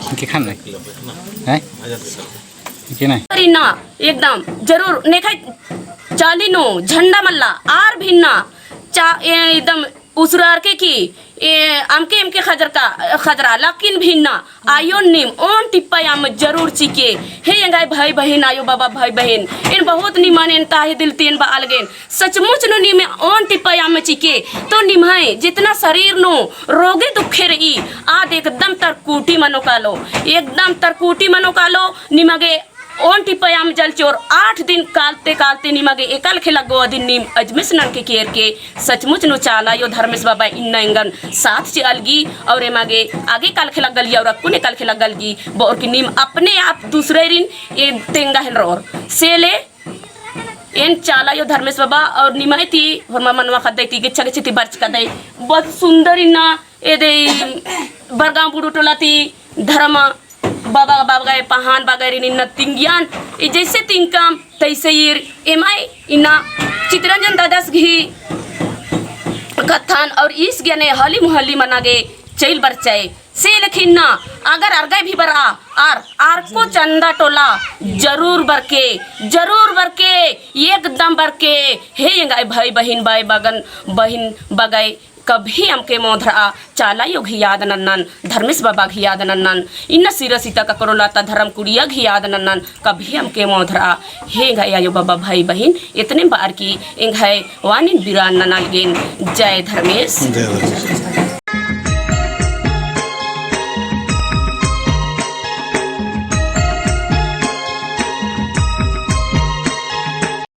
इनके खान है इनके नहीं ना एकदम जरूर नेखाय चालीनो झंडा मल्ला आर भिन्ना चा एकदम उसरार के आमके एमके खजरा लेकिन भिन्ना आयो निम ओन टिप्पा याम जरूर चिके हे यंगाय भाई बहन आयो बाबा भाई बहन इन बहुत निमान इन ताहे दिल तीन बा अलगेन सचमुच नो निमे ओन टिप्पा याम चिके तो निमाय जितना शरीर नो रोगे दुखे रही आद एकदम तरकूटी मनो कालो एकदम तरकूटी मनो कालो निमगे ओन टिप्पयाम जल चोर 8 दिन कालते कालते निमगे एकल खेला गो दिन निम अजमेस नन के केर के सचमुच नो चाला यो धर्मेश बाबा इन्ना इंगन साथ चे अलगी और एमागे आगे काल खेला गलगी और अक्कुने काल खेला गलगी बोर की निम अपने आप दूसरे रिन ए तेंगा हेल रोर सेले एन चाला यो धर्मेश बाबा और निमाय थी हरमा मनवा खदै थी गिच्छा गिच्छी थी बर्च कदै बहुत सुंदर इन्ना ए दे बरगाम बुडू टोला थी धर्म बाबा बाबा पहान बागैर इन्ना तिंगियान जैसे तिंकम तैसे ये एमाई इन्ना चित्रंजन दादास घी कथान और इस ज्ञाने हली मुहल्ली मनागे चैल बरचाए से लेकिन ना अगर अर्गय भी बरा आर को चंदा टोला जरूर बरके एकदम बरके हे यंगाय भाई बहन बाय बगन बहन बगाई कभी हमके मोधरा चाला यो घियाद नन्नन धर्मेश बाबा घियाद नन्नन इन सिर सीता का करोलाता धर्म कुड़िया घियाद नन्नन कभी हमके मोधरा हे घया यो बाबा भाई बहन इतने बार की इंघाय वानिन बिरान ननाल गेन जय धर्मेश।